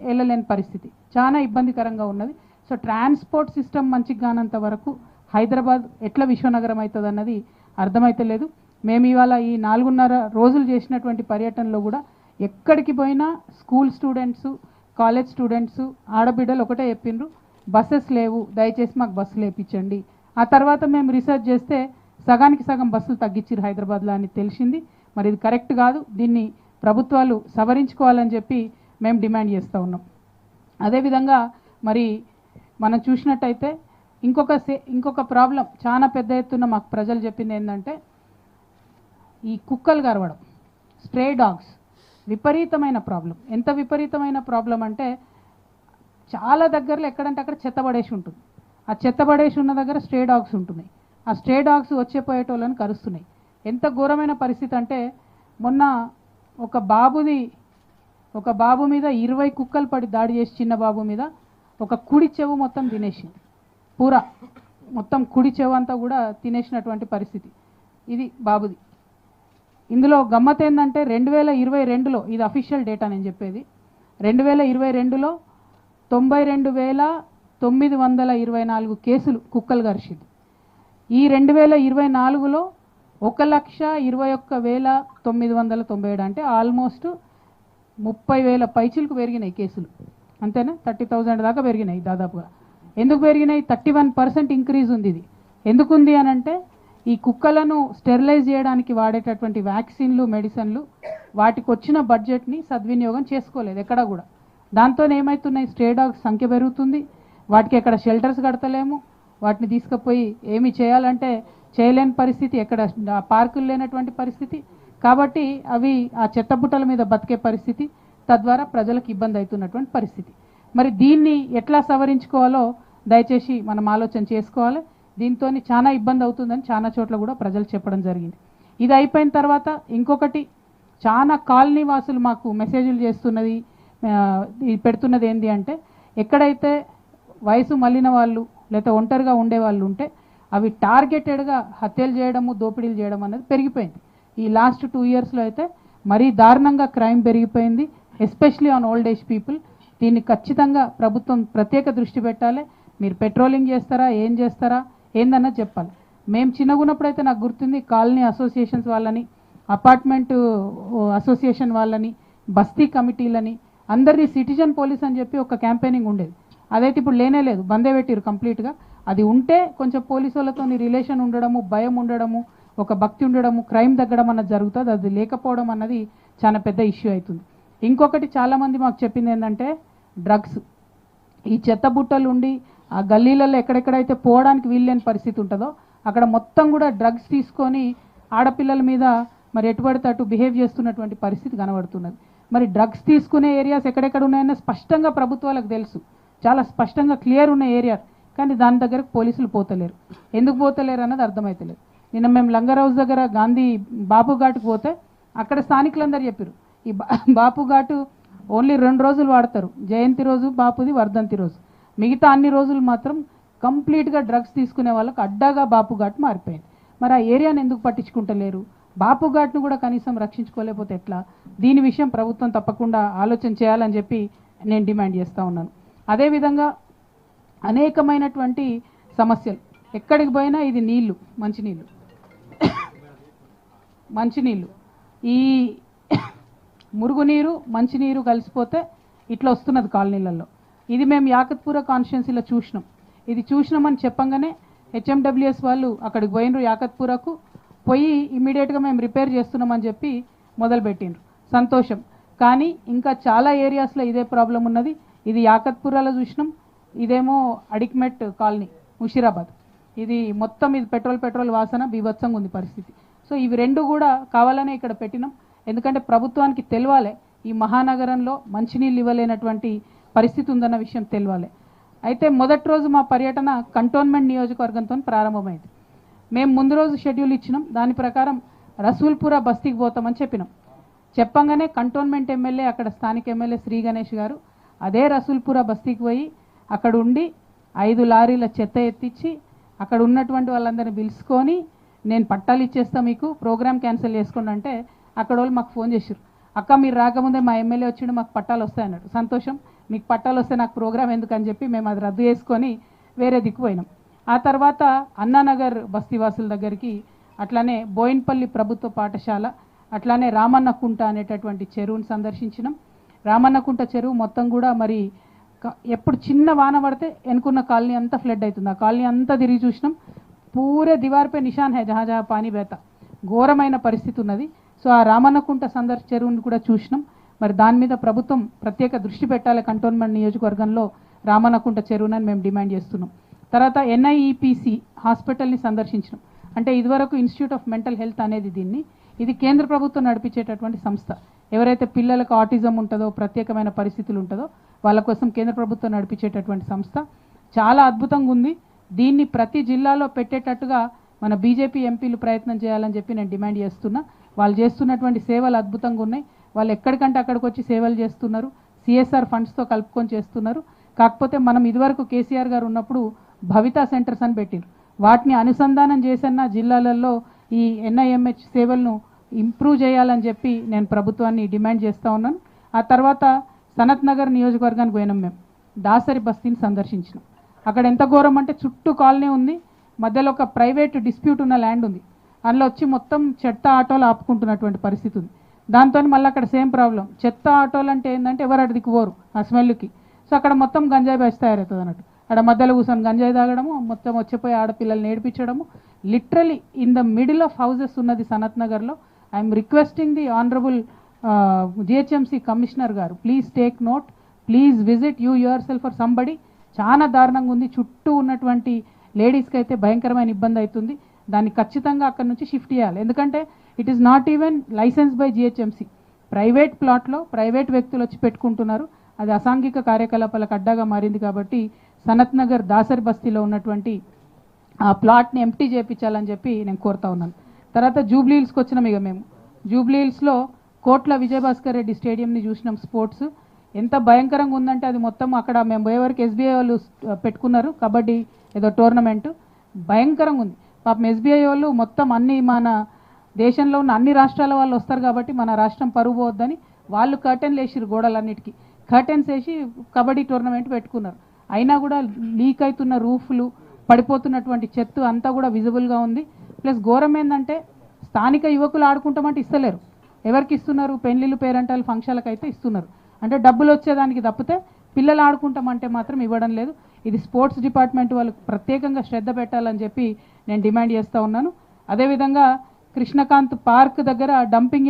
వెళ్ళలేని పరిస్థితి చాలా ఇబ్బందికరంగా ఉన్నది. సో ట్రాన్స్పోర్ట్ సిస్టమ్ మంచిగా కానంత వరకు హైదరాబాద్ ఎట్లా విశ్వనగరం అవుతుంది అన్నది అర్థమైతలేదు. మేము ఇవాళ ఈ 4.5 రోజులు చేసినటువంటి పర్యటనలో కూడా ఎక్కడికి పోయినా స్కూల్ స్టూడెంట్స్, కాలేజ్ స్టూడెంట్స్, ఆడబిడ్డలు ఒకటే చెప్పిండ్రు, బస్సెస్ లేవు, దయచేసి మాకు బస్సులు వేయించండి. ఆ తర్వాత మేము రీసెర్చ్ చేస్తే సగానికి సగం బస్సులు తగ్గించారు హైదరాబాద్లో అని తెలిసింది. మరి ఇది కరెక్ట్ కాదు, దీన్ని ప్రభుత్వాలు సవరించుకోవాలని చెప్పి మేము డిమాండ్ చేస్తూ ఉన్నాం. అదేవిధంగా మరి మనం చూసినట్టయితే ఇంకొక ప్రాబ్లం చాలా పెద్ద ఎత్తున మాకు ప్రజలు చెప్పింది ఏంటంటే ఈ కుక్కలు కరవడం, స్ట్రే డాగ్స్ విపరీతమైన ప్రాబ్లం. ఎంత విపరీతమైన ప్రాబ్లం అంటే చాలా దగ్గరలో ఎక్కడంటే అక్కడ చెత్తబడేసి ఉంటుంది. ఆ చెత్తబడేసి ఉన్న దగ్గర స్ట్రే డాగ్స్ ఉంటున్నాయి. ఆ స్ట్రే డాగ్స్ వచ్చేపోయేటోళ్ళని కరుస్తున్నాయి. ఎంత ఘోరమైన పరిస్థితి అంటే మొన్న ఒక బాబు మీద 20 కుక్కలు పడి దాడి చేసి చిన్న బాబు మీద ఒక కుడి చెవు మొత్తం తినేసింది. పూరా మొత్తం కుడి చెవు అంతా కూడా తినేసినటువంటి పరిస్థితి ఇది బాబుది. ఇందులో గమ్మత్ ఏంటంటే 2022లో ఇది అఫీషియల్ డేటా నేను చెప్పేది, 2022లో 92,924 కేసులు కుక్కలు కరిచింది. ఈ 2024లో 1,21,997 అంటే ఆల్మోస్ట్ 30,000 పైచిలకు పెరిగినాయి కేసులు, అంతేనా? 30,000 దాకా పెరిగినాయి దాదాపుగా. ఎందుకు పెరిగినాయి? 31% ఇంక్రీజ్ ఉంది. ఇది ఎందుకుంది అని అంటే ఈ కుక్కలను స్టెరిలైజ్ చేయడానికి వాడేటటువంటి వ్యాక్సిన్లు, మెడిసిన్లు వాటికి వచ్చిన బడ్జెట్ని సద్వినియోగం చేసుకోలేదు ఎక్కడ కూడా. దాంతో ఏమవుతున్నాయి, స్ట్రే డాగ్స్ సంఖ్య పెరుగుతుంది. వాటికి ఎక్కడ షెల్టర్స్ కడతలేము, వాటిని తీసుకుపోయి ఏమి చేయాలంటే చేయలేని పరిస్థితి, ఎక్కడ పార్కులు లేనటువంటి పరిస్థితి. కాబట్టి అవి ఆ చెత్తబుట్టల మీద బతికే పరిస్థితి, తద్వారా ప్రజలకు ఇబ్బంది అవుతున్నటువంటి పరిస్థితి. మరి దీన్ని ఎట్లా సవరించుకోవాలో దయచేసి మనం ఆలోచన చేసుకోవాలి. దీంతో చాలా ఇబ్బంది అవుతుందని చాలా చోట్ల కూడా ప్రజలు చెప్పడం జరిగింది. ఇది అయిపోయిన తర్వాత ఇంకొకటి చాలా కాలనీ వాసులు మాకు మెసేజ్లు చేస్తున్నది, పెడుతున్నది ఏంటి అంటే ఎక్కడైతే వయసు మళ్ళిన వాళ్ళు లేదా ఒంటరిగా ఉండే వాళ్ళు ఉంటే అవి టార్గెటెడ్గా హత్యలు చేయడము, దోపిడీలు చేయడం అనేది పెరిగిపోయింది. ఈ లాస్ట్ 2 ఇయర్స్లో అయితే మరీ దారుణంగా క్రైమ్ పెరిగిపోయింది, especially on old age people. దీన్ని ఖచ్చితంగా ప్రభుత్వం ప్రత్యేక దృష్టి పెట్టాలి. మీరు పెట్రోలింగ్ చేస్తారా, ఏం చేస్తారా ఏందన్నది చెప్పాలి. మేము చిన్నగున్నప్పుడైతే నాకు గుర్తుంది, కాలనీ అసోసియేషన్స్ వాళ్ళని, అపార్ట్మెంట్ అసోసియేషన్ వాళ్ళని, బస్తీ కమిటీలని అందరినీ సిటిజన్ పోలీస్ అని చెప్పి ఒక క్యాంపెయినింగ్ ఉండేది. అదైతే ఇప్పుడు లేనే లేదు, బందే పెట్టిరు కంప్లీట్గా. అది ఉంటే కొంచెం పోలీసు వాళ్ళతో రిలేషన్ ఉండడము, భయం ఉండడము, ఒక భక్తి ఉండడము, క్రైమ్ తగ్గడం అన్నది జరుగుతుంది. అది లేకపోవడం అన్నది చాలా పెద్ద ఇష్యూ అవుతుంది. ఇంకొకటి చాలామంది మాకు చెప్పింది ఏంటంటే డ్రగ్స్. ఈ చెత్త బుట్టలు ఉండి ఆ గల్లీలలో ఎక్కడెక్కడైతే పోవడానికి వీల్లేని పరిస్థితి ఉంటుందో అక్కడ మొత్తం కూడా డ్రగ్స్ తీసుకొని ఆడపిల్లల మీద మరి ఎటుపడితే అటు బిహేవ్ చేస్తున్నటువంటి పరిస్థితి కనబడుతున్నది. మరి డ్రగ్స్ తీసుకునే ఏరియాస్ ఎక్కడెక్కడ ఉన్నాయన్న స్పష్టంగా ప్రభుత్వాలకు తెలుసు, చాలా స్పష్టంగా క్లియర్ ఉన్న ఏరియా, కానీ దాని దగ్గరకు పోలీసులు పోతలేరు. ఎందుకు పోతలేరు అన్నది అర్థమవుతలేదు. నిన్న మేము లంగర్ హౌస్ దగ్గర గాంధీ బాపు ఘాట్కి పోతే అక్కడ స్థానికులందరూ చెప్పారు, ఈ బాపు ఘాటు ఓన్లీ 2 రోజులు వాడతారు, జయంతి రోజు బాపుది, వర్ధంతి రోజు. మిగతా అన్ని రోజులు మాత్రం కంప్లీట్గా డ్రగ్స్ తీసుకునే వాళ్ళకు అడ్డాగా బాపు ఘాట్ మారిపోయింది. మరి ఆ ఏరియాని ఎందుకు పట్టించుకుంటలేరు? బాపు ఘాట్ను కూడా కనీసం రక్షించుకోలేకపోతే ఎట్లా? దీని విషయం ప్రభుత్వం తప్పకుండా ఆలోచన చేయాలని చెప్పి నేను డిమాండ్ చేస్తూ ఉన్నాను. అదేవిధంగా అనేకమైనటువంటి సమస్యలు ఎక్కడికి పోయినా ఇది నీళ్లు, మంచినీళ్ళు ఈ మురుగునీరు మంచినీరు కలిసిపోతే ఇట్లా వస్తున్నది కాలనీలలో. ఇది మేము యాకత్పుర కాన్స్టిట్యున్సీలో చూసినాం. ఇది చూసినామని చెప్పంగానే హెచ్ఎండబ్ల్యూఎస్ వాళ్ళు అక్కడికి పోయినరు, యాకత్పురకు పోయి ఇమీడియట్గా మేము రిపేర్ చేస్తున్నామని చెప్పి మొదలుపెట్టిండ్రు. సంతోషం. కానీ ఇంకా చాలా ఏరియాస్లో ఇదే ప్రాబ్లం ఉన్నది. ఇది యాకత్పురాలో చూసినాం, ఇదేమో అడిక్మెట్ కాలనీ ముషీరాబాద్. ఇది మొత్తం ఇది పెట్రోల్ వాసన బీభత్సంగా ఉంది పరిస్థితి. సో ఇవి 2 కూడా కావాలనే ఇక్కడ పెట్టినాం. ఎందుకంటే ప్రభుత్వానికి తెలవాలి ఈ మహానగరంలో మంచినీళ్ళు ఇవ్వలేనటువంటి పరిస్థితి ఉందన్న విషయం తెలవాలి. అయితే మొదటి రోజు మా పర్యటన కంటోన్మెంట్ నియోజకవర్గంతో ప్రారంభమైంది. మేము ముందు రోజు షెడ్యూల్ ఇచ్చినాం, దాని ప్రకారం రసూల్పుర బస్తీకి పోతామని చెప్పినాం. చెప్పంగానే కంటోన్మెంట్ ఎమ్మెల్యే, అక్కడ స్థానిక ఎమ్మెల్యే శ్రీ గణేష్ గారు అదే రసూల్పుర బస్తీకి పోయి అక్కడ ఉండి 5 లారీల చెత్త ఎత్తిచ్చి అక్కడ ఉన్నటువంటి వాళ్ళందరినీ పిలుచుకొని నేను పట్టాలు ఇచ్చేస్తా, మీకు ప్రోగ్రామ్ క్యాన్సిల్ చేసుకోండి అంటే అక్కడ వాళ్ళు మాకు ఫోన్ చేశారు, అక్క మీరు రాకముందే మా ఎమ్మెల్యే వచ్చిండు, మాకు పట్టాలు వస్తాయన్నాడు. సంతోషం. మీకు పట్టాలు వస్తే నాకు ప్రోగ్రామ్ ఎందుకని చెప్పి మేము అది రద్దు చేసుకొని వేరే దిక్కు పోయినాం. ఆ తర్వాత అన్నానగర్ బస్తీవాసుల దగ్గరికి, అట్లానే బోయిన్పల్లి ప్రభుత్వ పాఠశాల, అట్లానే రామన్నకుంట అనేటటువంటి చెరువుని సందర్శించినాం. రామన్నకుంట చెరువు మొత్తం కూడా మరి ఎప్పుడు చిన్న వాన పడితే ఎనుకున్న కాలనీ అంతా ఫ్లడ్ అవుతుంది. ఆ కాలనీ అంతా తిరిగి చూసినాం. పూరే దివార్పై నిషాన్ హై జహా జహా పానీ బేత, ఘోరమైన పరిస్థితి ఉన్నది. సో ఆ రామన్నకుంట చెరువుని కూడా చూసినాం. మరి దాని మీద ప్రభుత్వం ప్రత్యేక దృష్టి పెట్టాలి కంటోన్మెంట్ నియోజకవర్గంలో రామన్నకుంట చెరువునని మేము డిమాండ్ చేస్తున్నాం. తర్వాత NIEPC హాస్పిటల్ని సందర్శించినాం. అంటే ఇదివరకు ఇన్స్టిట్యూట్ ఆఫ్ మెంటల్ హెల్త్ అనేది ఇది కేంద్ర ప్రభుత్వం నడిపించేటటువంటి సంస్థ. ఎవరైతే పిల్లలకు ఆటిజం ఉంటుందో, ప్రత్యేకమైన పరిస్థితులు ఉంటుందో వాళ్ళ కోసం కేంద్ర ప్రభుత్వం నడిపించేటటువంటి సంస్థ. చాలా అద్భుతంగా ఉంది. దీన్ని ప్రతి జిల్లాలో పెట్టేటట్టుగా మన బీజేపీ ఎంపీలు ప్రయత్నం చేయాలని చెప్పి నేను డిమాండ్ చేస్తున్నా. వాళ్ళు చేస్తున్నటువంటి సేవలు అద్భుతంగా ఉన్నాయి. వాళ్ళు ఎక్కడికంటే అక్కడికి వచ్చి సేవలు చేస్తున్నారు. CSR ఫండ్స్తో కలుపుకొని చేస్తున్నారు. కాకపోతే మనం ఇదివరకు కేసీఆర్ గారు ఉన్నప్పుడు భవితా సెంటర్స్ అని పెట్టిరు. వాటిని అనుసంధానం చేసన్న జిల్లాలలో ఈ NIMH సేవలను ఇంప్రూవ్ చేయాలని చెప్పి నేను ప్రభుత్వాన్ని డిమాండ్ చేస్తూ ఉన్నాను. ఆ తర్వాత సనత్ నగర్ నియోజకవర్గానికి పోయినాం. మేము దాసరి బస్తీని సందర్శించినాం. అక్కడ ఎంత ఘోరం అంటే చుట్టూ కాలనీ ఉంది, మధ్యలో ఒక ప్రైవేట్ డిస్ప్యూట్ ఉన్న ల్యాండ్ ఉంది. అందులో వచ్చి మొత్తం చెత్త ఆటోలు ఆపుకుంటున్నటువంటి పరిస్థితి ఉంది. దాంతో మళ్ళీ అక్కడ సేమ్ ప్రాబ్లం. చెత్త ఆటోలు అంటే ఏంటంటే ఎవరు అడిదికి పోరు ఆ స్మెల్కి. సో అక్కడ మొత్తం గంజాయి బ్యాచ్ తయారవుతుంది అన్నట్టు. అక్కడ మధ్యలో కూర్చొని గంజాయి తాగడము, మొత్తం వచ్చిపోయి ఆడపిల్లలు నేర్పించడము. Literally in the middle of houses ఉన్నది సనత్ నగర్లో. I'm requesting the honourable GHMC commissioner గారు, please take note, please visit yourself for somebody. చాలా దారుణంగా ఉంది. చుట్టూ ఉన్నటువంటి లేడీస్కి అయితే భయంకరమైన ఇబ్బంది అవుతుంది. దాన్ని ఖచ్చితంగా అక్కడ నుంచి షిఫ్ట్ చేయాలి. ఎందుకంటే it is not even license by GHMC. Private ప్లాట్లో ప్రైవేట్ వ్యక్తులు వచ్చి పెట్టుకుంటున్నారు. అది అసాంఘిక కార్యకలాపాలకు అడ్డాగా మారింది. కాబట్టి సనత్ నగర్ దాసరి బస్తీలో ఉన్నటువంటి ఆ ప్లాట్ని ఎంప్టీ చేయించాలని చెప్పి నేను కోరుతా ఉన్నాను. తర్వాత జూబ్లీ హిల్స్కి వచ్చినాం. ఇక మేము జూబ్లీ హిల్స్లో కోట్ల విజయభాస్కర్ రెడ్డి స్టేడియంని చూసినాం. స్పోర్ట్స్ ఎంత భయంకరంగా ఉందంటే అది మొత్తం అక్కడ మేము పోయే వరకు SBI వాళ్ళు పెట్టుకున్నారు కబడ్డీ ఏదో టోర్నమెంట్. భయంకరంగా ఉంది. పాపం SBI వాళ్ళు మొత్తం అన్ని మన దేశంలో ఉన్న అన్ని రాష్ట్రాల వాళ్ళు వస్తారు కాబట్టి మన రాష్ట్రం పరువు పోవద్దని వాళ్ళు కర్టెన్లు వేసిరు, గోడలన్నిటికీ కర్టెన్స్ వేసి కబడ్డీ టోర్నమెంట్ పెట్టుకున్నారు. అయినా కూడా లీక్ అవుతున్న రూఫ్లు, పడిపోతున్నటువంటి చెత్త అంతా కూడా విజిబుల్గా ఉంది. ప్లస్ ఘోరం ఏంటంటే స్థానిక యువకులు ఆడుకుంటామంటే ఇస్తలేరు. ఎవరికి ఇస్తున్నారు? పెళ్లిళ్ళు, పేరెంటాలు, ఫంక్షన్లకు అయితే ఇస్తున్నారు. అంటే డబ్బులు వచ్చేదానికి తప్పితే పిల్లలు ఆడుకుంటామంటే మాత్రం ఇవ్వడం లేదు. ఇది స్పోర్ట్స్ డిపార్ట్మెంట్ వాళ్ళు ప్రత్యేకంగా శ్రద్ధ పెట్టాలని చెప్పి నేను డిమాండ్ చేస్తూ ఉన్నాను. అదేవిధంగా కృష్ణకాంత్ పార్క్ దగ్గర డంపింగ్